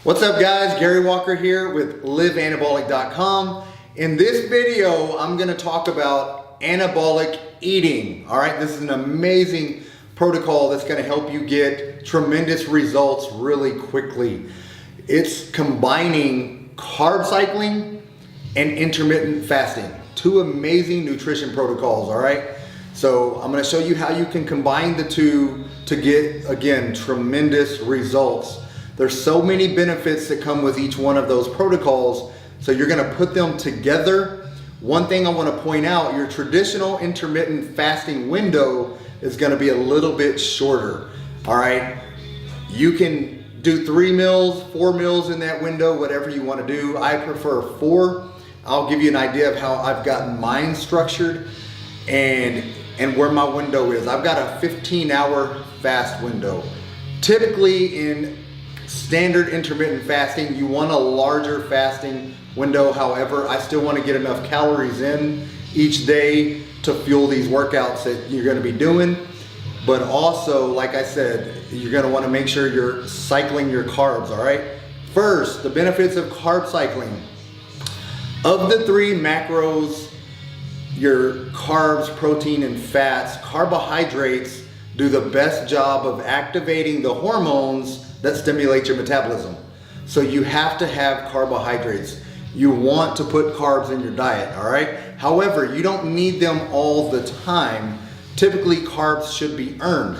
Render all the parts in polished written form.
What's up guys, Gary Walker here with liveanabolic.com. In this video, I'm gonna talk about anabolic eating. All right, this is an amazing protocol that's gonna help you get tremendous results really quickly. It's combining carb cycling and intermittent fasting. Two amazing nutrition protocols, all right? So I'm gonna show you how you can combine the two to get, again, tremendous results. There's so many benefits that come with each one of those protocols, so you're gonna put them together. One thing I wanna point out, your traditional intermittent fasting window is gonna be a little bit shorter, all right? You can do 3 meals, 4 meals in that window, whatever you wanna do. I prefer 4. I'll give you an idea of how I've gotten mine structured and where my window is. I've got a 15-hour fast window. Typically in standard intermittent fasting, you want a larger fasting window. However, I still want to get enough calories in each day to fuel these workouts that you're going to be doing. But also, like I said, you're going to want to make sure you're cycling your carbs, all right? First, the benefits of carb cycling. Of the 3 macros, your carbs, protein, and fats, carbohydrates do the best job of activating the hormones that stimulate your metabolism. So you have to have carbohydrates. You want to put carbs in your diet, all right? However, you don't need them all the time. Typically, carbs should be earned,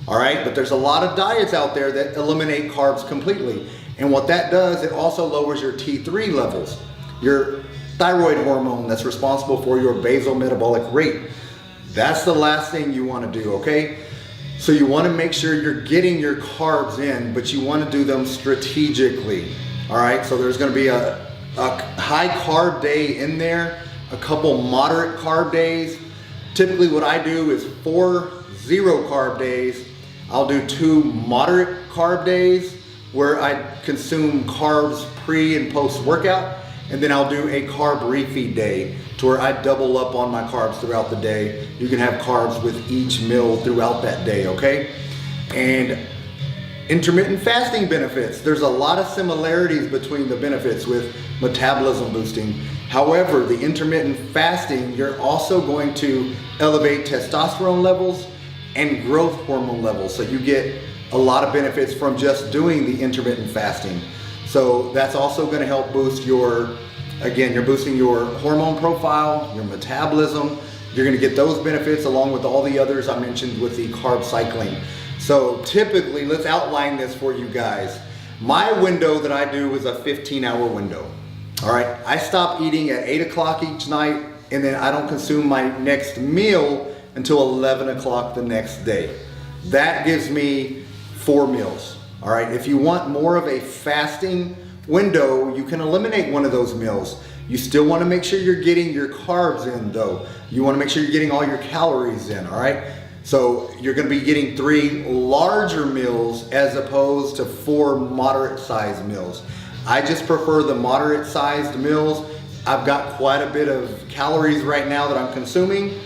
all right? But there's a lot of diets out there that eliminate carbs completely. And what that does, it also lowers your T3 levels, your thyroid hormone that's responsible for your basal metabolic rate. That's the last thing you want to do, okay? So you want to make sure you're getting your carbs in, but you want to do them strategically, all right? So there's going to be a high carb day in there, a couple moderate carb days. Typically what I do is 4 zero carb days. I'll do 2 moderate carb days where I consume carbs pre and post workout. And then I'll do a carb refeed day to where I double up on my carbs throughout the day. You can have carbs with each meal throughout that day, okay? And intermittent fasting benefits. There's a lot of similarities between the benefits with metabolism boosting. However, the intermittent fasting, you're also going to elevate testosterone levels and growth hormone levels. So you get a lot of benefits from just doing the intermittent fasting. So that's also going to help boost your, again, you're boosting your hormone profile, your metabolism. You're going to get those benefits along with all the others I mentioned with the carb cycling. So typically, let's outline this for you guys. My window that I do is a 15-hour window. All right, I stop eating at 8 o'clock each night, and then I don't consume my next meal until 11 o'clock the next day. That gives me 4 meals. All right, if you want more of a fasting window, you can eliminate one of those meals. You still want to make sure you're getting your carbs in though. You want to make sure you're getting all your calories in, all right? So you're going to be getting 3 larger meals as opposed to 4 moderate sized meals. I just prefer the moderate sized meals. I've got quite a bit of calories right now that I'm consuming.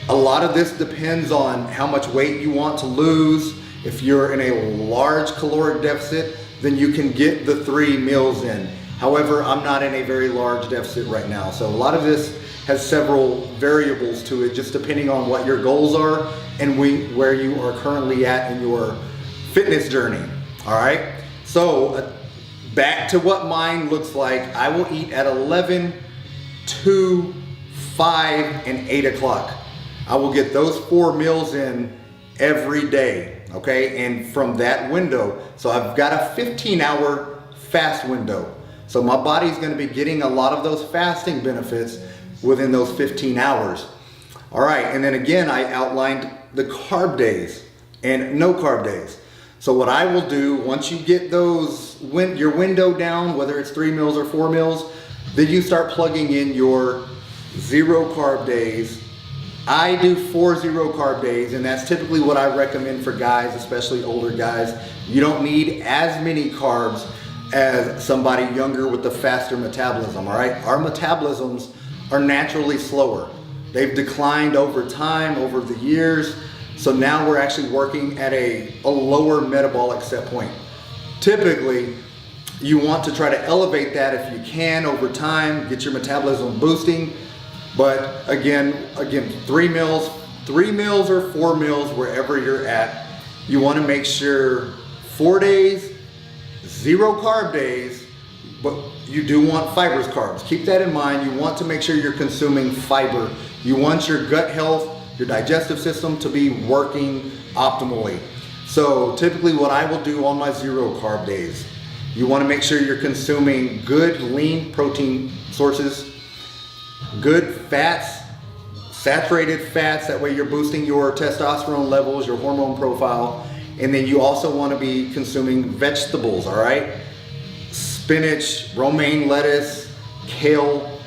A lot of this depends on how much weight you want to lose. If you're in a large caloric deficit, then you can get the 3 meals in. However, I'm not in a very large deficit right now. So a lot of this has several variables to it, just depending on what your goals are and where you are currently at in your fitness journey, all right? So back to what mine looks like. I will eat at 11, 2, 5, and 8 o'clock. I will get those 4 meals in every day. Okay, and from that window, so I've got a 15-hour fast window. So my body's gonna be getting a lot of those fasting benefits within those 15 hours. All right, and then again, I outlined the carb days and no carb days. So what I will do, once you get your window down, whether it's 3 meals or 4 meals, then you start plugging in your 0 carb days. I do 4 zero carb days, and that's typically what I recommend for guys, especially older guys. You don't need as many carbs as somebody younger with the faster metabolism, all right? Our metabolisms are naturally slower. They've declined over time, over the years. So now we're actually working at a lower metabolic set point. Typically, You want to try to elevate that if you can over time, get your metabolism boosting. But again, 3 meals or 4 meals, wherever you're at, you want to make sure 4 days, 0 carb days, but you do want fibrous carbs. Keep that in mind. You want to make sure you're consuming fiber. You want your gut health, your digestive system to be working optimally. So typically what I will do on my 0 carb days, you want to make sure you're consuming good lean protein sources, good fats, saturated fats, that way you're boosting your testosterone levels, your hormone profile. And then you also want to be consuming vegetables, all right? Spinach, romaine lettuce, kale.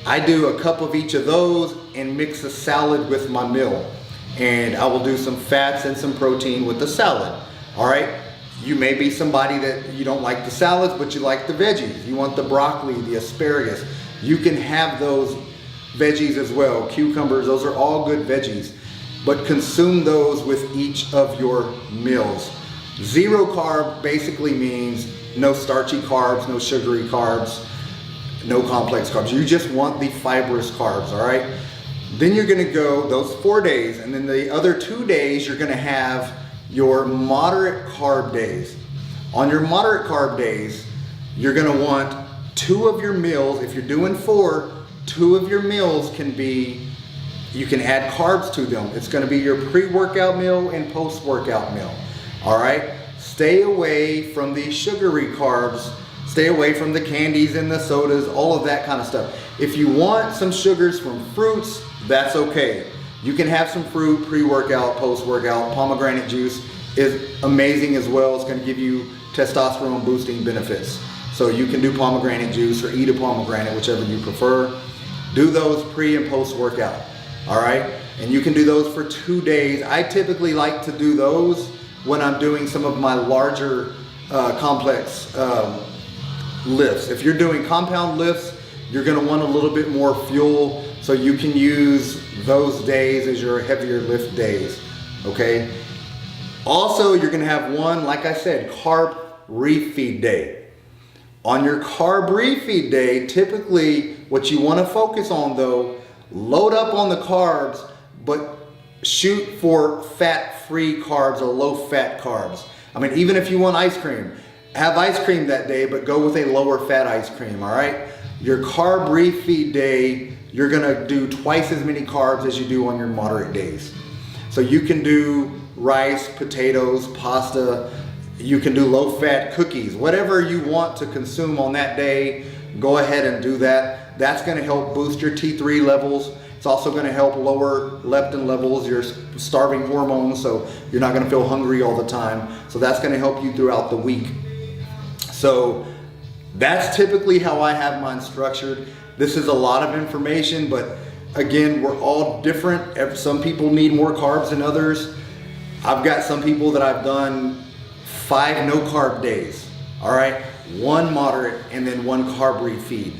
I do a cup of each of those and mix a salad with my meal. And I will do some fats and some protein with the salad, all right? You may be somebody that you don't like the salads, but you like the veggies. You want the broccoli, the asparagus. You can have those veggies as well. Cucumbers, those are all good veggies. But consume those with each of your meals. 0 carb basically means no starchy carbs, no sugary carbs, no complex carbs. You just want the fibrous carbs, all right? Then you're gonna go those 4 days, and then the other 2 days you're gonna have your moderate carb days. On your moderate carb days, you're gonna want 2 of your meals. If you're doing 4, 2 of your meals can be, you can add carbs to them. It's gonna be your pre-workout meal and post-workout meal, all right? Stay away from the sugary carbs. Stay away from the candies and the sodas, all of that kind of stuff. If you want some sugars from fruits, that's okay. You can have some fruit pre-workout, post-workout. Pomegranate juice is amazing as well. It's gonna give you testosterone boosting benefits. So you can do pomegranate juice or eat a pomegranate, whichever you prefer. Do those pre and post-workout, all right? And you can do those for 2 days. I typically like to do those when I'm doing some of my larger complex lifts. If you're doing compound lifts, you're gonna want a little bit more fuel, so you can use those days as your heavier lift days, okay? Also, you're gonna have one, like I said, carb refeed day. On your carb refeed day, typically what you wanna focus on though, load up on the carbs, but shoot for fat-free carbs or low-fat carbs. I mean, even if you want ice cream, have ice cream that day, but go with a lower fat ice cream, all right? Your carb refeed day, you're gonna do twice as many carbs as you do on your moderate days. So you can do rice, potatoes, pasta, you can do low-fat cookies, whatever you want to consume on that day, go ahead and do that. That's gonna help boost your T3 levels. It's also gonna help lower leptin levels, your starving hormones, so you're not gonna feel hungry all the time. So that's gonna help you throughout the week. So that's typically how I have mine structured. This is a lot of information, but again, we're all different. Some people need more carbs than others. I've got some people that I've done 5 no carb days, all right? 1 moderate and then 1 carb refeed.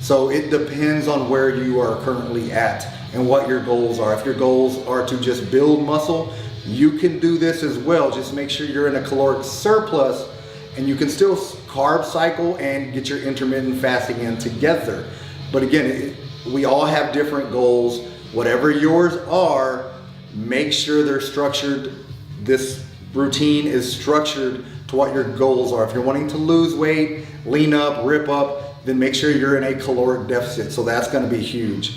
So it depends on where you are currently at and what your goals are. If your goals are to just build muscle, you can do this as well. Just make sure you're in a caloric surplus, and you can still carb cycle and get your intermittent fasting in together. But again, we all have different goals. Whatever yours are, make sure they're structured. This routine is structured to what your goals are. If you're wanting to lose weight, lean up, rip up, then make sure you're in a caloric deficit. So that's gonna be huge.